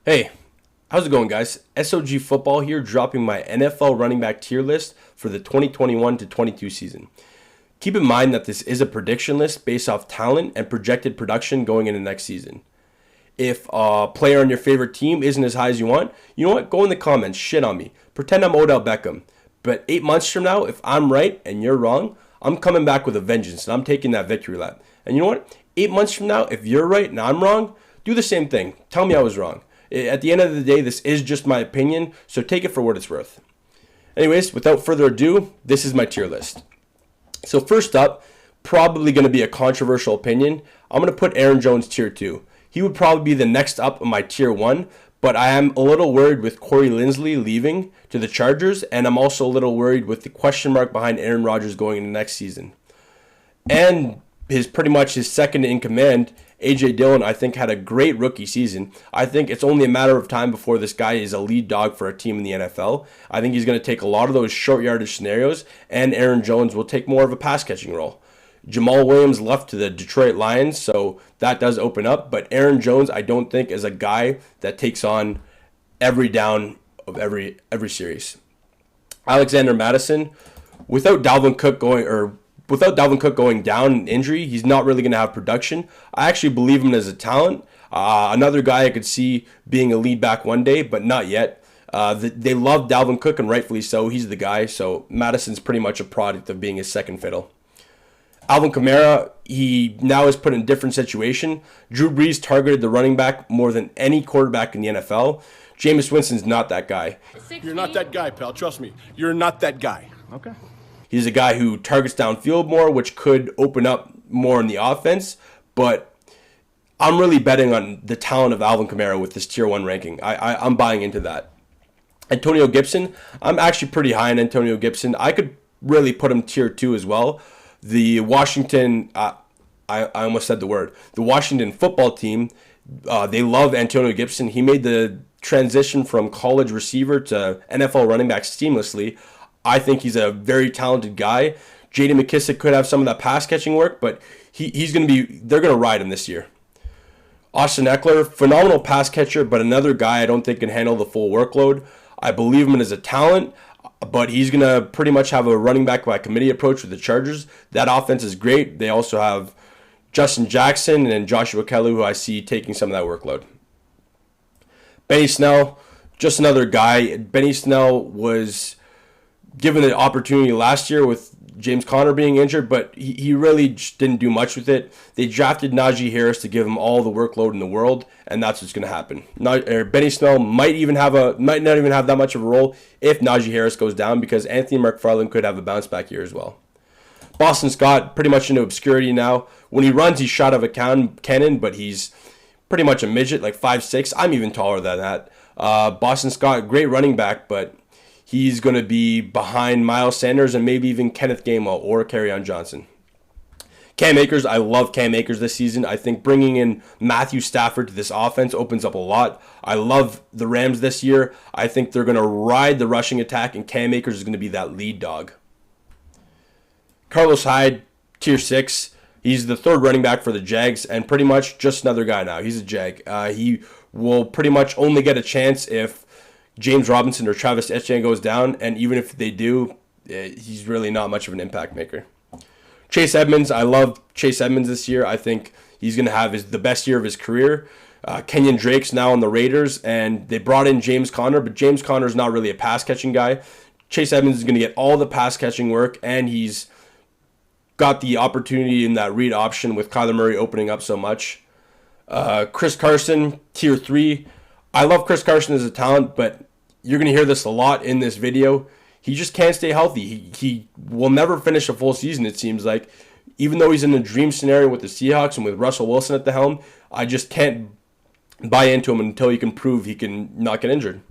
Hey, how's it going, guys? SOG Football here, dropping my NFL running back tier list for the 2021 to 22 season. Keep in mind that this is a prediction list based off talent and projected production going into next season. If a player on your favorite team isn't as high as you want, you know what? Go in the comments, shit on me. Pretend I'm Odell Beckham. But 8 months from now, if I'm right and you're wrong, I'm coming back with a vengeance and I'm taking that victory lap. And you know what? 8 months from now, if you're right and I'm wrong, do the same thing. Tell me I was wrong. At the end of the day, this is just my opinion, so take it for what it's worth. Anyways, without further ado, this is my tier list. So first up, probably going to be a controversial opinion. I'm going to put Aaron Jones tier 2. He would probably be the next up on my tier 1, but I am a little worried with Corey Linsley leaving to the Chargers, and I'm also a little worried with the question mark behind Aaron Rodgers going into next season. And pretty much his second in command, A.J. Dillon, I think had a great rookie season. I think it's only a matter of time before this guy is a lead dog for a team in the NFL. I think he's going to take a lot of those short yardage scenarios, and Aaron Jones will take more of a pass catching role. Jamal Williams left to the Detroit Lions, so that does open up. But Aaron Jones, I don't think, is a guy that takes on every down of every series. Alexander Madison, without Dalvin Cook going down in injury, he's not really going to have production. I actually believe him as a talent. Another guy I could see being a lead back one day, but not yet. They love Dalvin Cook, and rightfully so. He's the guy, so Madison's pretty much a product of being his second fiddle. Alvin Kamara, he now is put in a different situation. Drew Brees targeted the running back more than any quarterback in the NFL. Jameis Winston's not that guy. You're not that guy, pal. Trust me. You're not that guy. Okay. He's a guy who targets downfield more, which could open up more in the offense. But I'm really betting on the talent of Alvin Kamara with this tier 1 ranking. I'm buying into that. Antonio Gibson, I'm actually pretty high on Antonio Gibson. I could really put him tier 2 as well. The Washington, I almost said the word. The Washington football team, they love Antonio Gibson. He made the transition from college receiver to NFL running back seamlessly. I think he's a very talented guy. J.D. McKissic could have some of that pass catching work, but they're going to ride him this year. Austin Ekeler, phenomenal pass catcher, but another guy I don't think can handle the full workload. I believe him as a talent, but he's going to pretty much have a running back by committee approach with the Chargers. That offense is great. They also have Justin Jackson and Joshua Kelly, who I see taking some of that workload. Benny Snell, just another guy. Benny Snell was given the opportunity last year with James Conner being injured, but he really just didn't do much with it. They drafted Najee Harris to give him all the workload in the world, and that's what's going to happen. Benny Snell might not even have that much of a role if Najee Harris goes down, because Anthony McFarland could have a bounce back year as well. Boston Scott, pretty much into obscurity now. When he runs, he's shot of a cannon, but he's pretty much a midget, like 5'6". I'm even taller than that. Boston Scott, great running back, but he's going to be behind Miles Sanders and maybe even Kenneth Gainwell or Kerryon Johnson. Cam Akers, I love Cam Akers this season. I think bringing in Matthew Stafford to this offense opens up a lot. I love the Rams this year. I think they're going to ride the rushing attack, and Cam Akers is going to be that lead dog. Carlos Hyde, tier 6. He's the third running back for the Jags, and pretty much just another guy now. He's a Jag. He will pretty much only get a chance if James Robinson or Travis Etienne goes down, and even if they do, he's really not much of an impact maker. Chase Edmonds, I love Chase Edmonds this year. I think he's going to have the best year of his career. Kenyon Drake's now on the Raiders, and they brought in James Conner, but James Conner's not really a pass-catching guy. Chase Edmonds is going to get all the pass-catching work, and he's got the opportunity in that read option with Kyler Murray opening up so much. Chris Carson, tier 3. I love Chris Carson as a talent, but you're going to hear this a lot in this video. He just can't stay healthy. He will never finish a full season, it seems like. Even though he's in a dream scenario with the Seahawks and with Russell Wilson at the helm, I just can't buy into him until he can prove he can not get injured.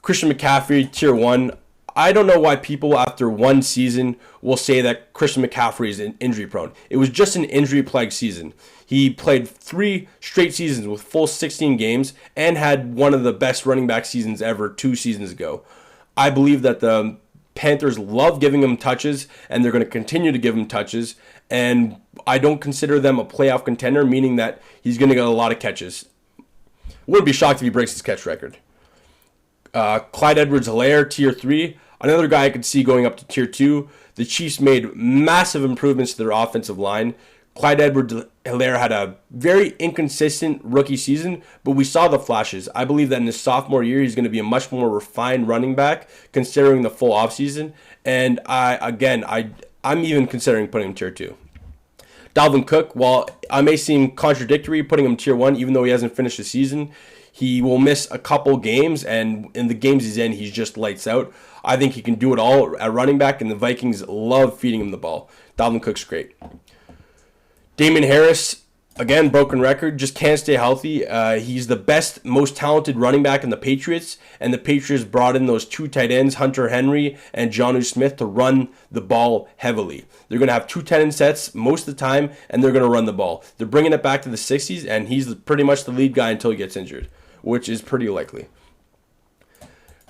Christian McCaffrey, tier 1. I don't know why people after one season will say that Christian McCaffrey is injury prone. It was just an injury-plagued season. He played 3 straight seasons with full 16 games and had one of the best running back seasons ever 2 seasons ago. I believe that the Panthers love giving him touches, and they're going to continue to give him touches, and I don't consider them a playoff contender, meaning that he's going to get a lot of catches. Wouldn't be shocked if he breaks his catch record. Clyde Edwards-Helaire, tier 3. Another guy I could see going up to tier 2. The Chiefs made massive improvements to their offensive line. Clyde Edwards-Helaire had a very inconsistent rookie season, but we saw the flashes. I believe that in his sophomore year, he's going to be a much more refined running back, considering the full offseason. And I'm even considering putting him tier 2. Dalvin Cook, while I may seem contradictory putting him tier 1, even though he hasn't finished the season, he will miss a couple games, and in the games he's in, he's just lights out. I think he can do it all at running back, and the Vikings love feeding him the ball. Dalvin Cook's great. Damon Harris, again, broken record, just can't stay healthy. He's the best, most talented running back in the Patriots, and the Patriots brought in those 2 tight ends, Hunter Henry and Jonnu Smith, to run the ball heavily. They're going to have 2 tight end sets most of the time, and they're going to run the ball. They're bringing it back to the 60s, and he's pretty much the lead guy until he gets injured, which is pretty likely.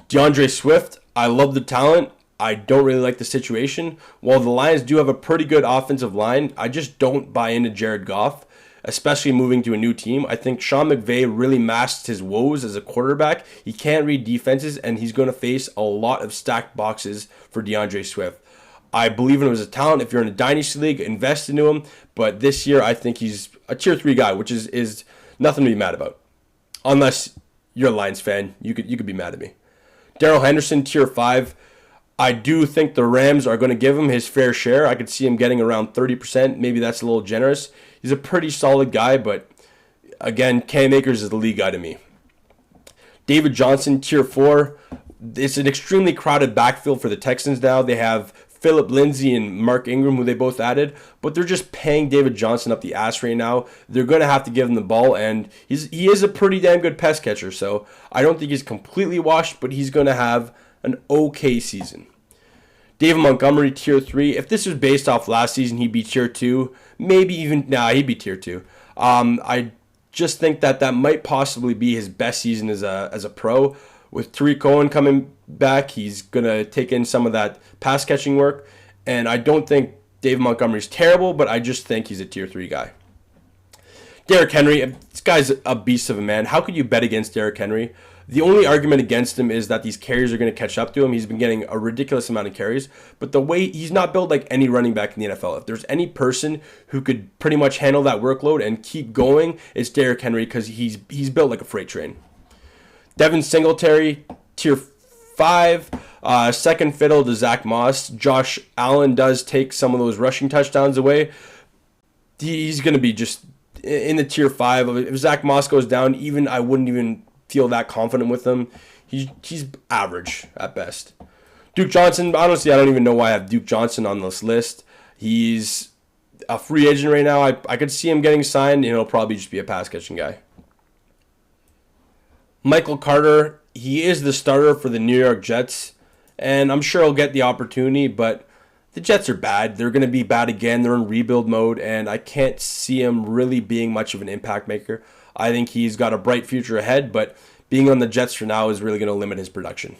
Deandre Swift, I love the talent. I don't really like the situation. While the Lions do have a pretty good offensive line, I just don't buy into Jared Goff, especially moving to a new team. I think Sean McVay really masked his woes as a quarterback. He can't read defenses, and he's going to face a lot of stacked boxes for DeAndre Swift. I believe in him as a talent. If you're in a dynasty league, invest into him. But this year, I think he's a tier 3 guy, which is nothing to be mad about. Unless you're a Lions fan, you could be mad at me. Darrell Henderson, tier 5. I do think the Rams are going to give him his fair share. I could see him getting around 30%. Maybe that's a little generous. He's a pretty solid guy, but again, Cam Akers is the lead guy to me. David Johnson, tier 4. It's an extremely crowded backfield for the Texans now. They have Phillip Lindsey and Mark Ingram, who they both added, but they're just paying David Johnson up the ass right now. They're going to have to give him the ball, and he is a pretty damn good pass catcher, so I don't think he's completely washed, but he's going to have an okay season. David Montgomery, tier 3. If this was based off last season, he'd be tier 2. Maybe even, he'd be tier 2. I just think that might possibly be his best season as a pro. With Tariq Cohen coming back, he's going to take in some of that pass catching work. And I don't think David Montgomery's terrible, but I just think he's a tier 3 guy. Derrick Henry, this guy's a beast of a man. How could you bet against Derrick Henry? The only argument against him is that these carries are going to catch up to him. He's been getting a ridiculous amount of carries, but the way he's not built like any running back in the NFL. If there's any person who could pretty much handle that workload and keep going, it's Derrick Henry, because he's built like a freight train. Devin Singletary, tier 5. Second fiddle to Zack Moss. Josh Allen does take some of those rushing touchdowns away. He's going to be just in the tier 5. If Zack Moss goes down, I wouldn't even feel that confident with him. He's average at best. Duke Johnson, honestly, I don't even know why I have Duke Johnson on this list. He's a free agent right now. I could see him getting signed, and he'll probably just be a pass-catching guy. Michael Carter, he is the starter for the New York Jets, and I'm sure he'll get the opportunity, but the Jets are bad. They're going to be bad again. They're in rebuild mode, and I can't see him really being much of an impact maker. I think he's got a bright future ahead, but being on the Jets for now is really going to limit his production.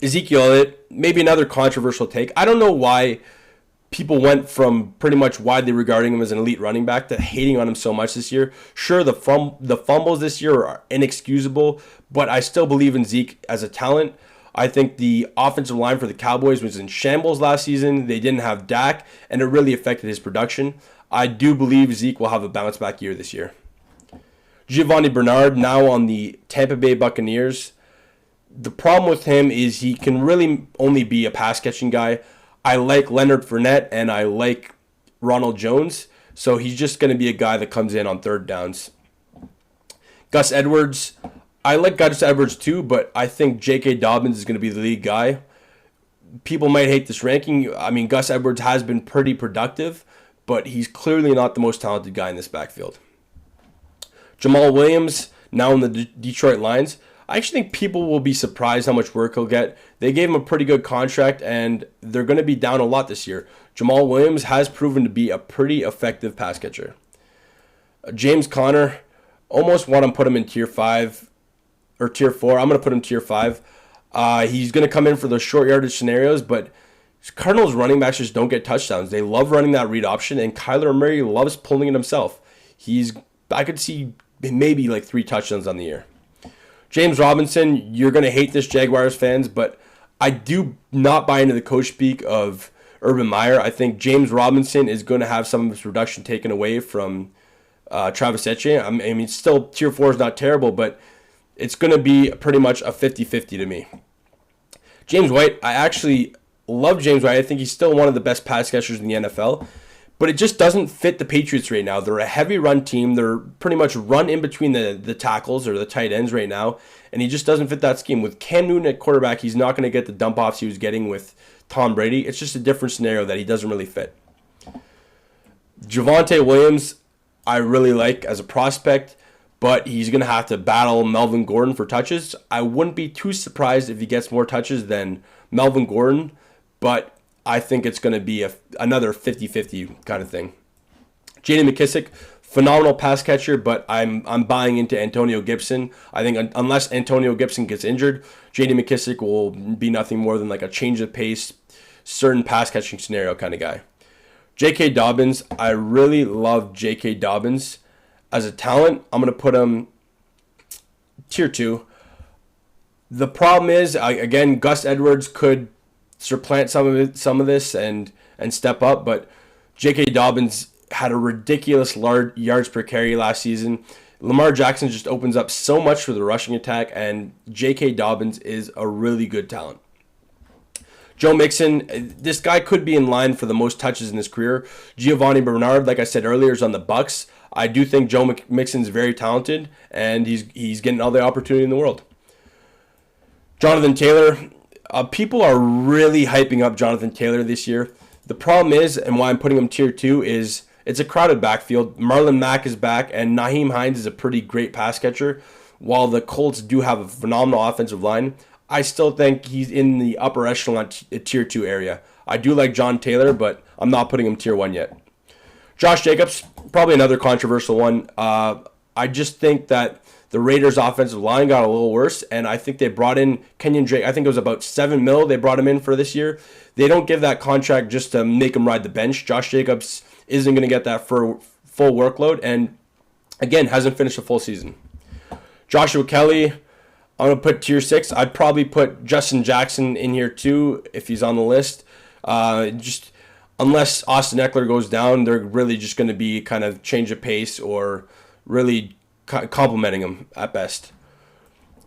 Ezekiel Elliott, maybe another controversial take. I don't know why people went from pretty much widely regarding him as an elite running back to hating on him so much this year. Sure, the fumbles this year are inexcusable, but I still believe in Zeke as a talent. I think the offensive line for the Cowboys was in shambles last season. They didn't have Dak, and it really affected his production. I do believe Zeke will have a bounce-back year this year. Giovanni Bernard, now on the Tampa Bay Buccaneers. The problem with him is he can really only be a pass-catching guy. I like Leonard Fournette, and I like Ronald Jones, so he's just going to be a guy that comes in on third downs. Gus Edwards, I like Gus Edwards too, but I think J.K. Dobbins is going to be the lead guy. People might hate this ranking. I mean, Gus Edwards has been pretty productive, but he's clearly not the most talented guy in this backfield. Jamal Williams, now in the Detroit Lions. I actually think people will be surprised how much work he'll get. They gave him a pretty good contract, and they're going to be down a lot this year. Jamal Williams has proven to be a pretty effective pass catcher. James Conner, almost want to put him in tier 5 or tier 4. I'm going to put him tier 5. He's going to come in for those short yardage scenarios, but Cardinals running backs just don't get touchdowns. They love running that read option, and Kyler Murray loves pulling it himself. I could see maybe like 3 touchdowns on the year. James Robinson, you're going to hate this, Jaguars fans, but I do not buy into the coach speak of Urban Meyer. I think James Robinson is going to have some of his production taken away from Travis Etienne. I mean, still tier 4 is not terrible, but it's going to be pretty much a 50-50 to me. James White, I actually love James White. I think he's still one of the best pass catchers in the NFL, but it just doesn't fit the Patriots right now. They're a heavy run team. They're pretty much run in between the tackles or the tight ends right now, and he just doesn't fit that scheme. With Cam Newton at quarterback, he's not going to get the dump offs he was getting with Tom Brady. It's just a different scenario that he doesn't really fit. Javonte Williams, I really like as a prospect, but he's going to have to battle Melvin Gordon for touches. I wouldn't be too surprised if he gets more touches than Melvin Gordon, but I think it's going to be another 50-50 kind of thing. J.D. McKissic, phenomenal pass catcher, but I'm buying into Antonio Gibson. I think unless Antonio Gibson gets injured, J.D. McKissic will be nothing more than like a change of pace, certain pass catching scenario kind of guy. J.K. Dobbins, I really love J.K. Dobbins. As a talent, I'm going to put him tier 2. The problem is, again, Gus Edwards could supplant some of this and step up, but J.K. Dobbins had a ridiculous yards per carry last season. Lamar Jackson just opens up so much for the rushing attack, and J.K. Dobbins is a really good talent. Joe Mixon, this guy could be in line for the most touches in his career. Giovanni Bernard, like I said earlier, is on the Bucs. I do think Joe Mixon's very talented, and he's getting all the opportunity in the world. Jonathan Taylor, people are really hyping up Jonathan Taylor this year. The problem is, and why I'm putting him tier 2, is it's a crowded backfield. Marlon Mack is back, and Nyheim Hines is a pretty great pass catcher. While the Colts do have a phenomenal offensive line, I still think he's in the upper echelon tier 2 area. I do like John Taylor, but I'm not putting him tier 1 yet. Josh Jacobs, probably another controversial one. I just think that the Raiders' offensive line got a little worse, and I think they brought in Kenyon Drake. I think it was about $7 million they brought him in for this year. They don't give that contract just to make him ride the bench. Josh Jacobs isn't going to get that for full workload, and again, hasn't finished a full season. Joshua Kelly, I'm going to put tier 6. I'd probably put Justin Jackson in here too if he's on the list. Just unless Austin Ekeler goes down, they're really just going to be kind of change of pace or really complimenting him at best.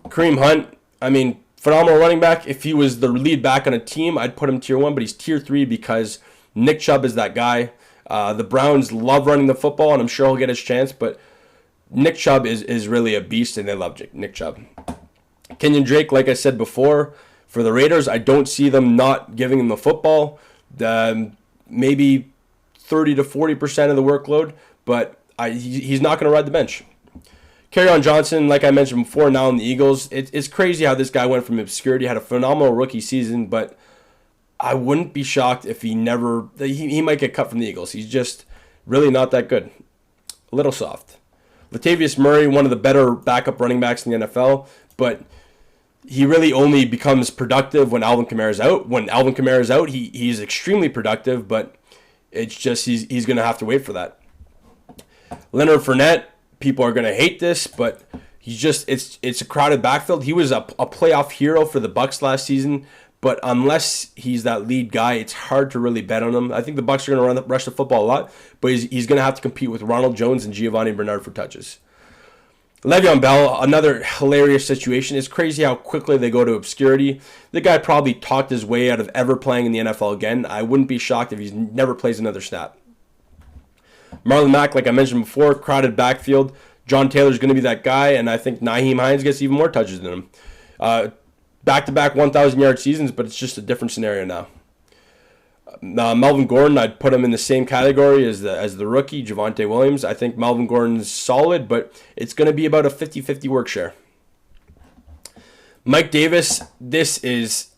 Kareem Hunt, I mean, phenomenal running back. If he was the lead back on a team, I'd put him tier 1, but he's tier 3 because Nick Chubb is that guy. The Browns love running the football, and I'm sure he'll get his chance, but Nick Chubb is really a beast, and they love Nick Chubb. Kenyon Drake, like I said before, for the Raiders, I don't see them not giving him the football. Maybe 30 to 40% of the workload, but he's not going to ride the bench. Kerryon Johnson, like I mentioned before, now in the Eagles. It's crazy how this guy went from obscurity, had a phenomenal rookie season, but I wouldn't be shocked if he might get cut from the Eagles. He's just really not that good. A little soft. Latavius Murray, one of the better backup running backs in the NFL, but he really only becomes productive when Alvin Kamara's out. When Alvin Kamara's out, he's extremely productive, but it's just he's going to have to wait for that. Leonard Fournette, people are going to hate this, but he's just it's a crowded backfield. He was a playoff hero for the Bucs last season, but unless he's that lead guy, it's hard to really bet on him. I think the Bucs are going to rush the football a lot, but he's going to have to compete with Ronald Jones and Giovanni Bernard for touches. Le'Veon Bell, another hilarious situation. It's crazy how quickly they go to obscurity. The guy probably talked his way out of ever playing in the NFL again. I wouldn't be shocked if he never plays another snap. Marlon Mack, like I mentioned before, crowded backfield. John Taylor's going to be that guy, and I think Nyheim Hines gets even more touches than him. Back-to-back 1,000-yard seasons, but it's just a different scenario now. Melvin Gordon, I'd put him in the same category as the rookie, Javonte Williams. I think Melvin Gordon's solid, but it's going to be about a 50-50 work share. Mike Davis, this is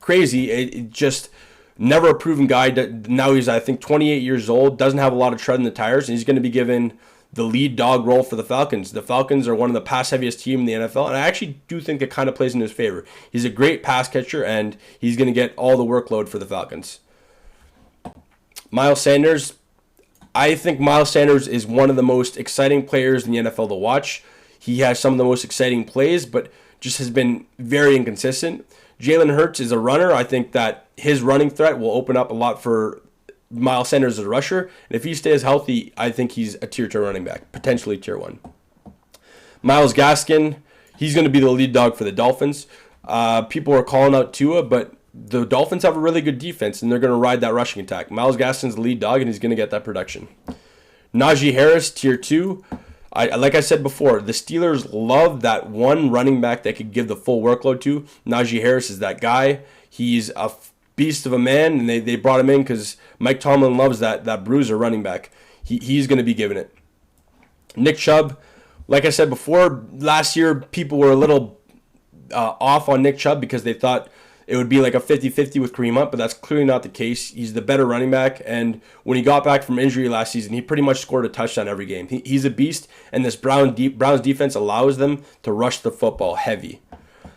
crazy. It just never a proven guy. Now he's, I think, 28 years old, doesn't have a lot of tread in the tires, and he's going to be given the lead dog role for the Falcons. The Falcons are one of the pass-heaviest team in the NFL, and I actually do think it kind of plays in his favor. He's a great pass catcher, and he's going to get all the workload for the Falcons. Miles Sanders, I think Miles Sanders is one of the most exciting players in the NFL to watch. He has some of the most exciting plays, but just has been very inconsistent. Jalen Hurts is a runner. I think that his running threat will open up a lot for Miles Sanders as a rusher. And if he stays healthy, I think he's a tier 2 running back, potentially tier 1. Myles Gaskin, he's going to be the lead dog for the Dolphins. People are calling out Tua, but the Dolphins have a really good defense, and they're going to ride that rushing attack. Myles Gaskin's the lead dog, and he's going to get that production. Najee Harris, tier 2. Like I said before, the Steelers love that one running back that could give the full workload to. Najee Harris is that guy. He's a beast of a man, and they brought him in because Mike Tomlin loves that bruiser running back. He's going to be giving it. Nick Chubb, like I said before, last year people were a little off on Nick Chubb because they thought it would be like a 50-50 with Kareem Hunt, but that's clearly not the case. He's the better running back, and when he got back from injury last season, he pretty much scored a touchdown every game. He's a beast, and this Browns defense allows them to rush the football heavy.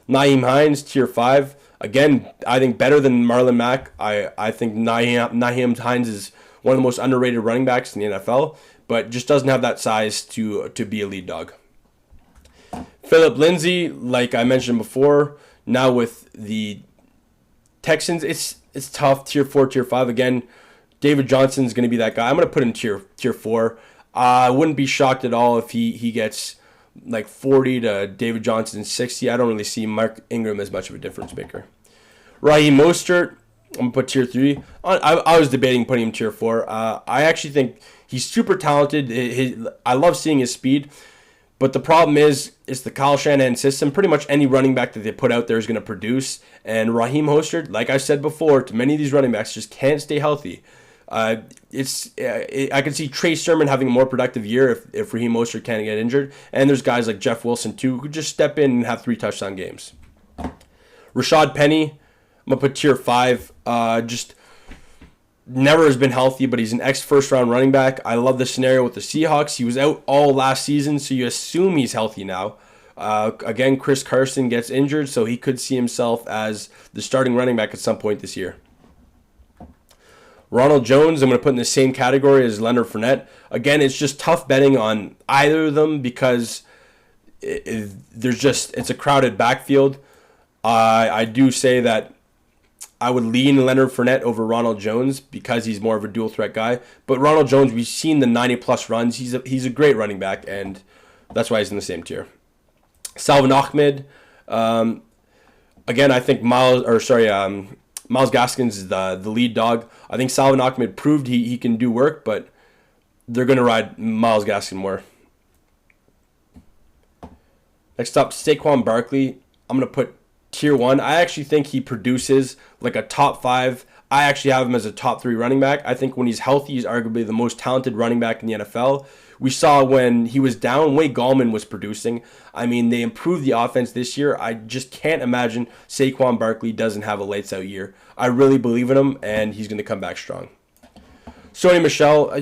Nyheim Hines, tier 5. Again, I think better than Marlon Mack. I think Nyheim Hines is one of the most underrated running backs in the NFL, but just doesn't have that size to be a lead dog. Phillip Lindsey, like I mentioned before, now with the Texans, it's tough. Tier 4, tier 5. Again, David Johnson's going to be that guy. I'm going to put him tier 4. I wouldn't be shocked at all if he gets like 40 to David Johnson 60. I don't really see Mark Ingram as much of a difference maker. Raheem Mostert, I'm going to put tier 3. I was debating putting him tier 4. I actually think he's super talented. I love seeing his speed. But the problem is, it's the Kyle Shanahan system. Pretty much any running back that they put out there is going to produce. And Raheem Mostert, like I said before, to many of these running backs, just can't stay healthy. I can see Trey Sermon having a more productive year if Raheem Mostert can't get injured. And there's guys like Jeff Wilson, too, who just step in and have 3 touchdown games. Rashad Penny, I'm going to put tier 5. Just never has been healthy, but he's an ex-first-round running back. I love the scenario with the Seahawks. He was out all last season, so you assume he's healthy now. Again, Chris Carson gets injured, so he could see himself as the starting running back at some point this year. Ronald Jones, I'm going to put in the same category as Leonard Fournette. Again, it's just tough betting on either of them because it's a crowded backfield. I do say that I would lean Leonard Fournette over Ronald Jones because he's more of a dual threat guy. But Ronald Jones, we've seen the 90-plus runs. He's a great running back, and that's why he's in the same tier. Salvin Ahmed, again, I think Myles Gaskin's is the lead dog. I think Salvin Ahmed proved he can do work, but they're going to ride Myles Gaskin more. Next up, Saquon Barkley. I'm going to put tier 1. I actually think he produces like a top 5. I actually have him as a top 3 running back. I think when he's healthy, he's arguably the most talented running back in the NFL. We saw when he was down, Wade Gallman was producing. I mean, they improved the offense this year. I just can't imagine Saquon Barkley doesn't have a lights out year. I really believe in him, and he's going to come back strong. Sony Michel,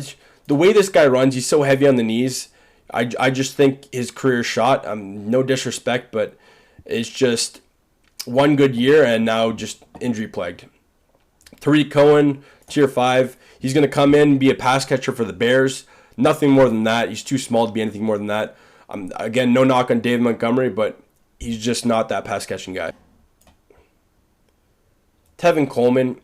the way this guy runs, he's so heavy on the knees. I just think his career's shot. No disrespect, but it's just one good year and now just injury plagued. Tariq Cohen, tier 5. He's going to come in and be a pass catcher for the Bears. Nothing more than that. He's too small to be anything more than that. Again, no knock on David Montgomery, but he's just not that pass catching guy. Tevin Coleman,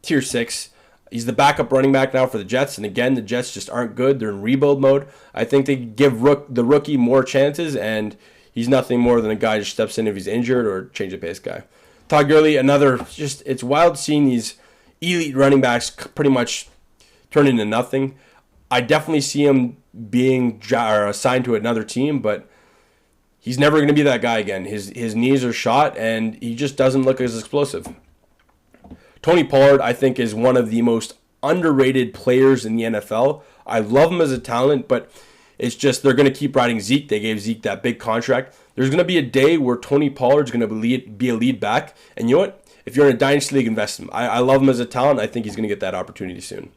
tier 6. He's the backup running back now for the Jets. And again, the Jets just aren't good. They're in rebuild mode. I think they give the rookie more chances, and he's nothing more than a guy who just steps in if he's injured or change of pace guy. Todd Gurley, it's wild seeing these elite running backs pretty much turn into nothing. I definitely see him being assigned to another team, but he's never going to be that guy again. His knees are shot, and he just doesn't look as explosive. Tony Pollard, I think, is one of the most underrated players in the NFL. I love him as a talent, but it's just they're going to keep riding Zeke. They gave Zeke that big contract. There's going to be a day where Tony Pollard's going to be a lead back, and you know what? If you're in a dynasty league, invest him. I love him as a talent. I think he's going to get that opportunity soon.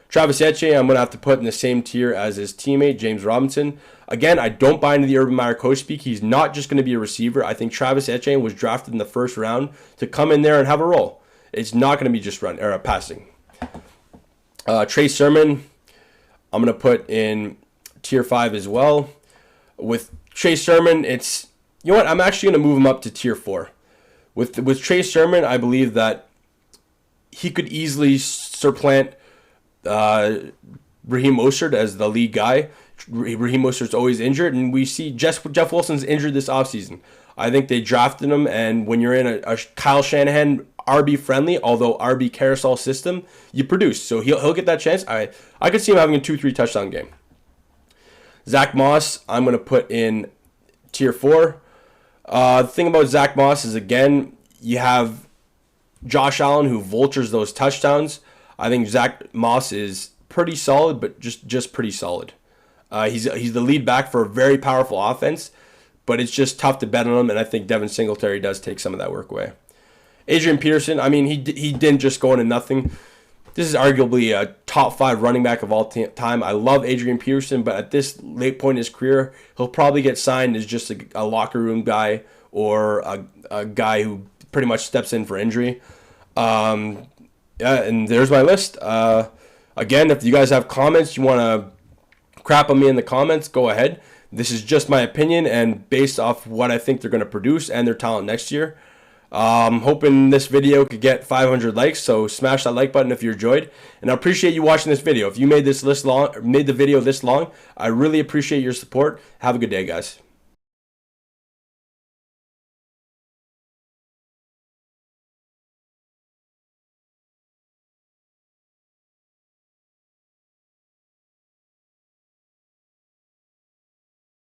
Travis Etienne, I'm going to have to put in the same tier as his teammate, James Robinson. Again, I don't buy into the Urban Meyer coach speak. He's not just going to be a receiver. I think Travis Etienne was drafted in the first round to come in there and have a role. It's not going to be just passing. Trey Sermon, I'm going to put in tier 5 as well. With Chase Sermon, it's, you know what, I'm actually going to move him up to tier 4. With Chase Sermon, I believe that he could easily supplant Raheem Mostert as the lead guy. Raheem Mostert's always injured, and we see Jeff Wilson's injured this offseason. I think they drafted him, and when you're in a Kyle Shanahan RB-friendly, although RB carousel system, you produce. So he'll get that chance. I could see him having a 2-3 touchdown game. Zack Moss, I'm going to put in tier 4. The thing about Zack Moss is, again, you have Josh Allen who vultures those touchdowns. I think Zack Moss is pretty solid, but just pretty solid. He's the lead back for a very powerful offense, but it's just tough to bet on him, and I think Devin Singletary does take some of that work away. Adrian Peterson, I mean, he didn't just go into nothing. This is arguably a top 5 running back of all time. I love Adrian Peterson, but at this late point in his career, he'll probably get signed as just a locker room guy or a guy who pretty much steps in for injury. Yeah, and there's my list. Again, if you guys have comments, you want to crap on me in the comments, go ahead. This is just my opinion and based off what I think they're going to produce and their talent next year. Hoping this video could get 500 likes, so smash that like button if you enjoyed. And I appreciate you watching this video. If you made the video this long, I really appreciate your support. Have a good day, guys.